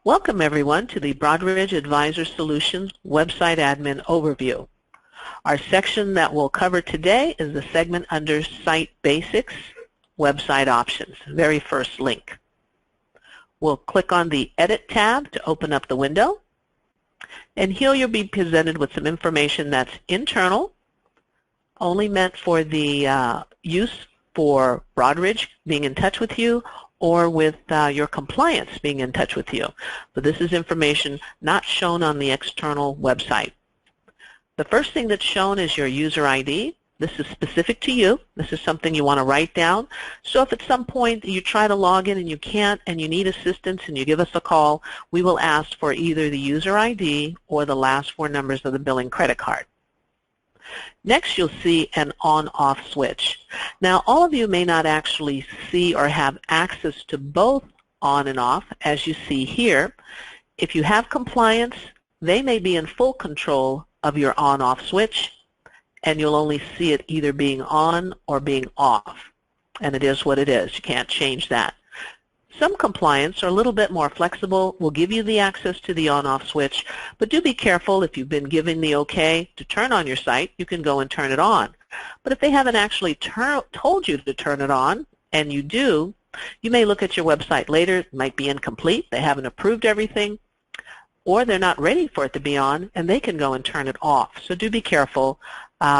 Welcome everyone to the Broadridge Advisor Solutions Website Admin Overview. Our section that we'll cover today is the segment under Site Basics, Website Options, very first link. We'll click on the Edit tab to open up the window, and here you'll be presented with some information that's internal, only meant for the use for Broadridge being in touch with you, or with your compliance being in touch with you. But this is information not shown on the external website. The first thing that's shown is your user ID. This is specific to you. This is something you want to write down. So if at some point you try to log in and you can't and you need assistance and you give us a call, we will ask for either the user ID or the last four numbers of the billing credit card. Next, you'll see an on-off switch. Now, all of you may not actually see or have access to both on and off, as you see here. If you have compliance, they may be in full control of your on-off switch, and you'll only see it either being on or being off. And it is what it is. You can't change that. Some compliance are a little bit more flexible, will give you the access to the on-off switch, but do be careful. If you've been given the okay to turn on your site, you can go and turn it on. But if they haven't actually told you to turn it on, and you do, you may look at your website later. It might be incomplete. They haven't approved everything, or they're not ready for it to be on, and they can go and turn it off. So do be careful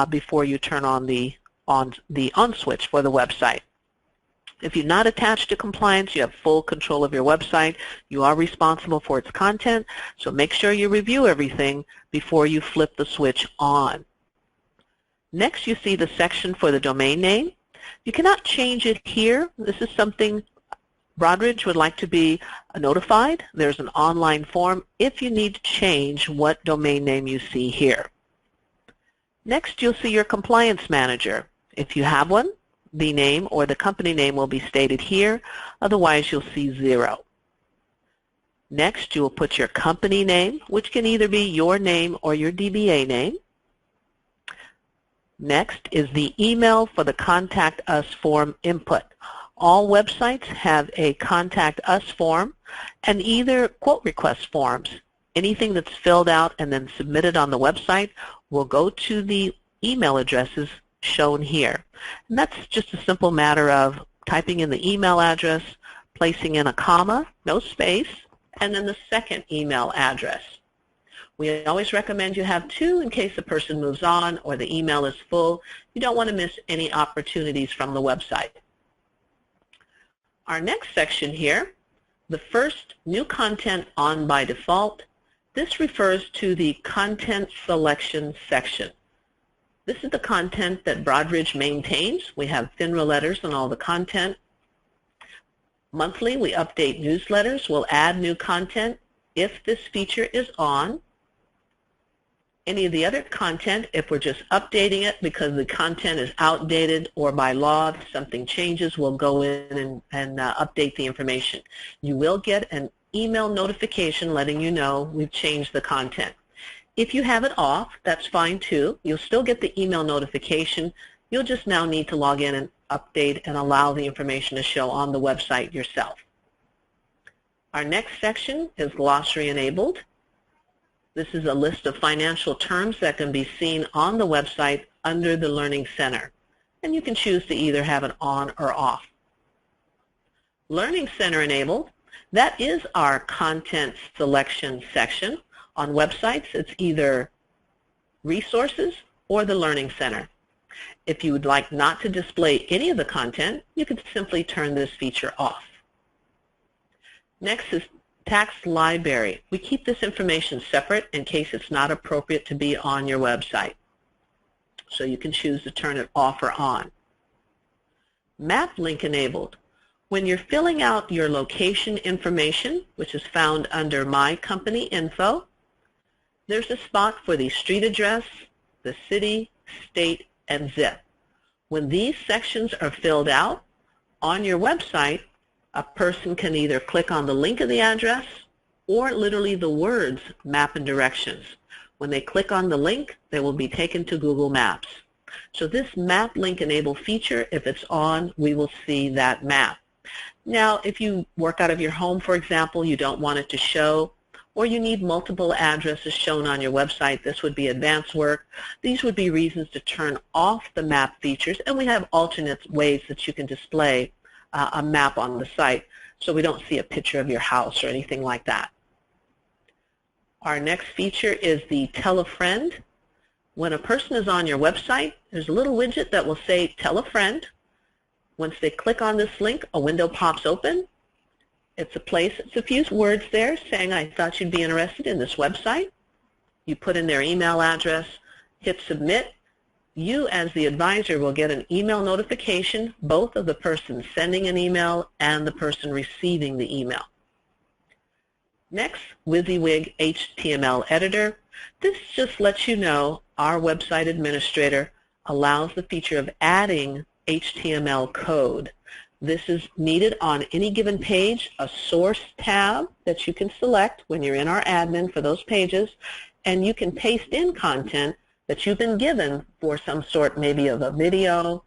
before you turn on the on switch for the website. If you're not attached to compliance, you have full control of your website. You are responsible for its content, so make sure you review everything before you flip the switch on. Next, you see the section for the domain name. You cannot change it here. This is something Broadridge would like to be notified. There's an online form if you need to change what domain name you see here. Next, you'll see your compliance manager. If you have one, the name or the company name will be stated here. Otherwise, you'll see 0. Next, you will put your company name, which can either be your name or your DBA name. Next is the email for the Contact Us form input. All websites have a Contact Us form and either quote request forms. Anything that's filled out and then submitted on the website will go to the email addresses shown here. And that's just a simple matter of typing in the email address, placing in a comma, no space, and then the second email address. We always recommend you have 2 in case the person moves on or the email is full. You don't want to miss any opportunities from the website. Our next section here, the first new content on by default. This refers to the content selection section. This is the content that Broadridge maintains. We have FINRA letters on all the content. Monthly, we update newsletters. We'll add new content if this feature is on. Any of the other content, if we're just updating it because the content is outdated or by law, if something changes, we'll go in and update the information. You will get an email notification letting you know we've changed the content. If you have it off, that's fine too. You'll still get the email notification. You'll just now need to log in and update and allow the information to show on the website yourself. Our next section is glossary enabled. This is a list of financial terms that can be seen on the website under the Learning Center. And you can choose to either have it on or off. Learning Center enabled, that is our content selection section. On websites, it's either Resources or the Learning Center. If you would like not to display any of the content, you can simply turn this feature off. Next is Tax Library. We keep this information separate in case it's not appropriate to be on your website. So you can choose to turn it off or on. Map Link enabled. When you're filling out your location information, which is found under My Company Info, there's a spot for the street address, the city, state, and zip. When these sections are filled out on your website, a person can either click on the link of the address or literally the words map and directions. When they click on the link, they will be taken to Google Maps. So this map link enable feature, if it's on, we will see that map. Now, if you work out of your home, for example, you don't want it to show, or you need multiple addresses shown on your website, this would be advanced work. These would be reasons to turn off the map features, and we have alternate ways that you can display a map on the site so we don't see a picture of your house or anything like that. Our next feature is the Tell a Friend. When a person is on your website, there's a little widget that will say Tell a Friend. Once they click on this link, a window pops open. It's a few words there saying, I thought you'd be interested in this website. You put in their email address, hit submit. You, as the advisor, will get an email notification, both of the person sending an email and the person receiving the email. Next, WYSIWYG HTML editor. This just lets you know our website administrator allows the feature of adding HTML code. This is needed on any given page, a source tab that you can select when you're in our admin for those pages, and you can paste in content that you've been given for some sort, maybe of a video,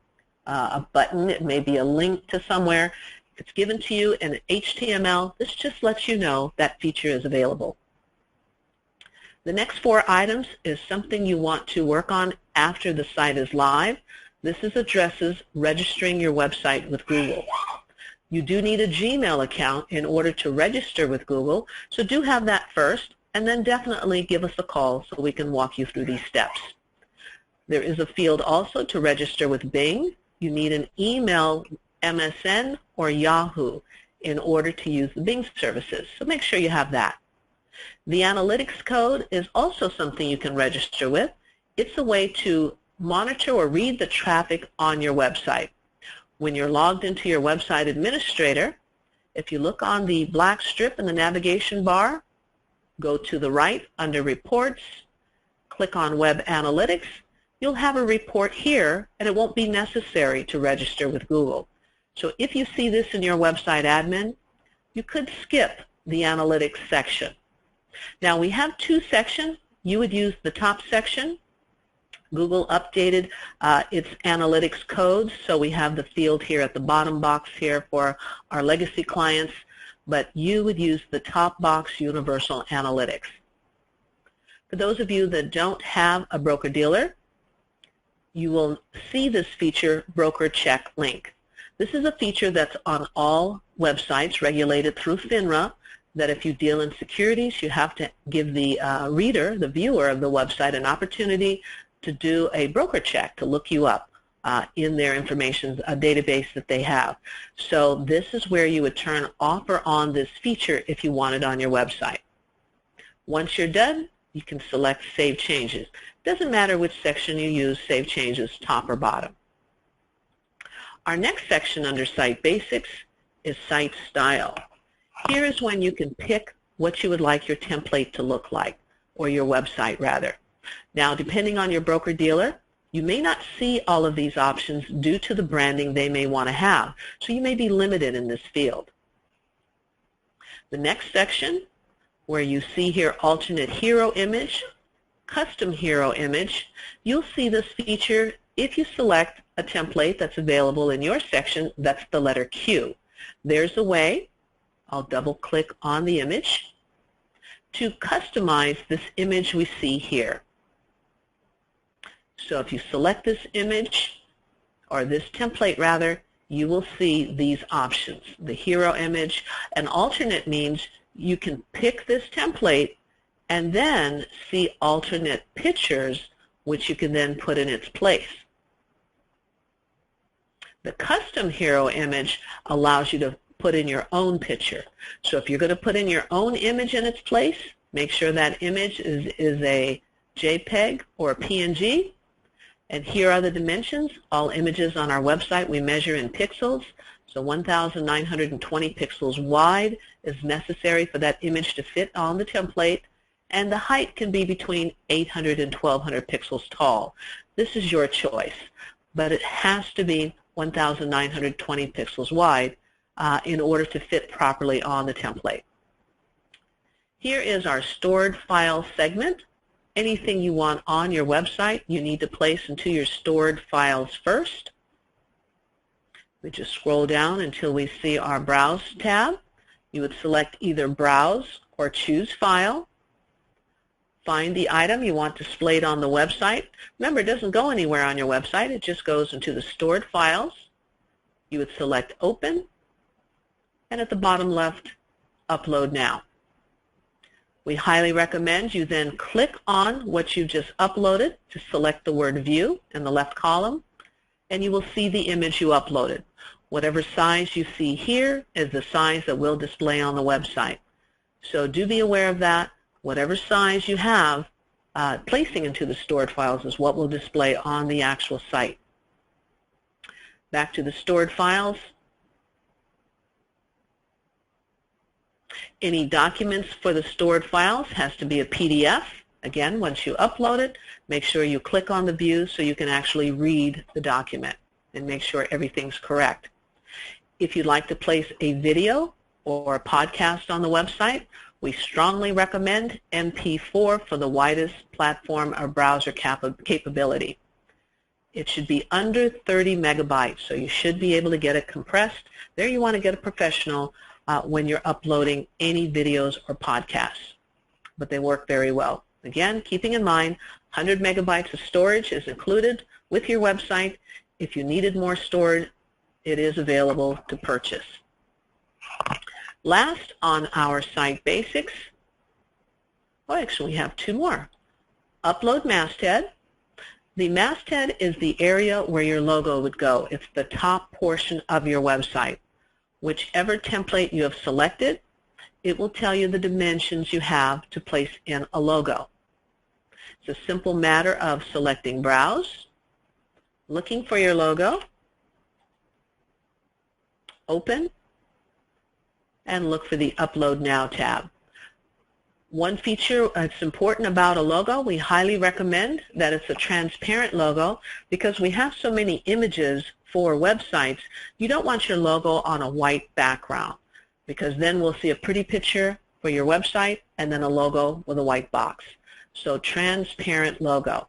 a button, it may be a link to somewhere. If it's given to you in HTML, this just lets you know that feature is available. The next 4 items is something you want to work on after the site is live. This is addresses registering your website with Google. You do need a Gmail account in order to register with Google, so do have that first, and then definitely give us a call so we can walk you through these steps. There is a field also to register with Bing. You need an email, MSN, or Yahoo in order to use the Bing services, so make sure you have that. The analytics code is also something you can register with. It's a way to monitor or read the traffic on your website. When you're logged into your website administrator, if you look on the black strip in the navigation bar, go to the right under Reports, click on Web Analytics, you'll have a report here, and it won't be necessary to register with Google. So if you see this in your website admin, you could skip the analytics section. Now we have 2 sections. You would use the top section. Google updated its analytics codes, so we have the field here at the bottom box here for our legacy clients, but you would use the top box Universal Analytics. For those of you that don't have a broker-dealer, you will see this feature, Broker Check Link. This is a feature that's on all websites regulated through FINRA, that if you deal in securities, you have to give the reader, the viewer of the website, an opportunity to do a broker check, to look you up in their information, a database that they have. So this is where you would turn off or on this feature if you want it on your website. Once you're done, you can select Save Changes. Doesn't matter which section you use, Save Changes, top or bottom. Our next section under Site Basics is Site Style. Here is when you can pick what you would like your template to look like, or your website rather. Now, depending on your broker-dealer, you may not see all of these options due to the branding they may want to have, so you may be limited in this field. The next section, where you see here alternate hero image, custom hero image, you'll see this feature if you select a template that's available in your section that's the letter Q. There's a way, I'll double-click on the image, to customize this image we see here. So if you select this image, or this template rather, you will see these options. The hero image, an alternate means you can pick this template and then see alternate pictures which you can then put in its place. The custom hero image allows you to put in your own picture. So if you're going to put in your own image in its place, make sure that image is a JPEG or a PNG. And here are the dimensions. All images on our website we measure in pixels. So 1,920 pixels wide is necessary for that image to fit on the template. And the height can be between 800 and 1,200 pixels tall. This is your choice. But it has to be 1,920 pixels wide in order to fit properly on the template. Here is our stored file segment. Anything you want on your website, you need to place into your stored files first. We just scroll down until we see our Browse tab. You would select either Browse or Choose File. Find the item you want displayed on the website. Remember, it doesn't go anywhere on your website. It just goes into the stored files. You would select Open, and at the bottom left, Upload Now. We highly recommend you then click on what you just uploaded to select the word View in the left column, and you will see the image you uploaded. Whatever size you see here is the size that will display on the website. So do be aware of that. Whatever size you have, placing into the stored files is what will display on the actual site. Back to the stored files. Any documents for the stored files has to be a PDF. Again, once you upload it, make sure you click on the view so you can actually read the document and make sure everything's correct. If you'd like to place a video or a podcast on the website, we strongly recommend MP4 for the widest platform or browser capability. It should be under 30 megabytes, so you should be able to get it compressed. There you want to get a professional when you're uploading any videos or podcasts, but they work very well. Again, keeping in mind, 100 megabytes of storage is included with your website. If you needed more stored, it is available to purchase. Last on our site basics, actually we have two more. Upload Masthead. The masthead is the area where your logo would go. It's the top portion of your website. Whichever template you have selected, it will tell you the dimensions you have to place in a logo. It's a simple matter of selecting Browse, looking for your logo, Open, and look for the Upload Now tab. One feature that's important about a logo, we highly recommend that it's a transparent logo because we have so many images for websites. You don't want your logo on a white background because then we'll see a pretty picture for your website and then a logo with a white box. So transparent logo.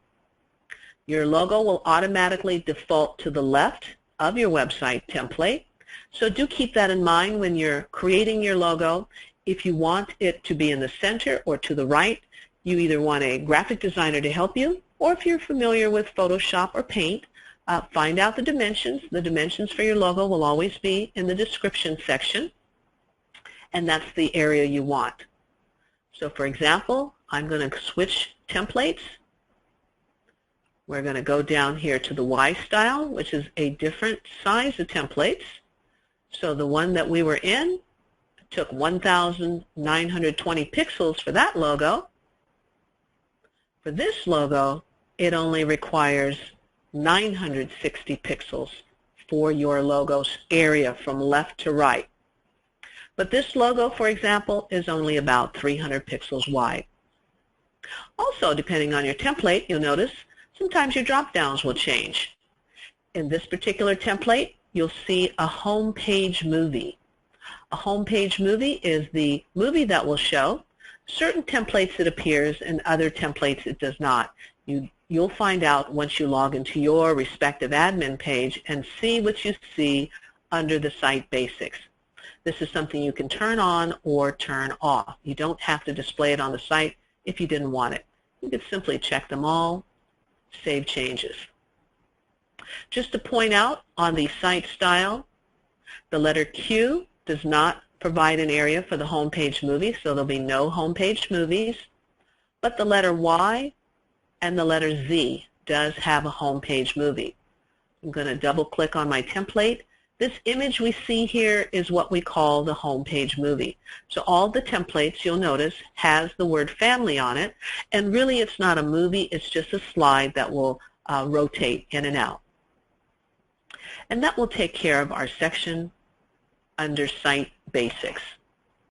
Your logo will automatically default to the left of your website template. So do keep that in mind when you're creating your logo. If you want it to be in the center or to the right, you either want a graphic designer to help you, or if you're familiar with Photoshop or Paint, find out the dimensions. The dimensions for your logo will always be in the description section, and that's the area you want. So for example, I'm going to switch templates. We're going to go down here to the Y style, which is a different size of templates. So the one that we were in took 1,920 pixels for that logo. For this logo, it only requires 960 pixels for your logo's area from left to right. But this logo, for example, is only about 300 pixels wide. Also, depending on your template, you'll notice sometimes your drop-downs will change. In this particular template, you'll see a home page movie. A home page movie is the movie that will show. Certain templates it appears, and other templates it does not. You'll find out once you log into your respective admin page and see what you see under the site basics. This is something you can turn on or turn off. You don't have to display it on the site if you didn't want it. You could simply check them all, save changes. Just to point out on the site style, the letter Q does not provide an area for the homepage movie, so there'll be no homepage movies. But the letter Y and the letter Z does have a homepage movie. I'm going to double click on my template. This image we see here is what we call the homepage movie. So all the templates, you'll notice, has the word family on it, and really it's not a movie, it's just a slide that will rotate in and out. And that will take care of our section under Site Basics.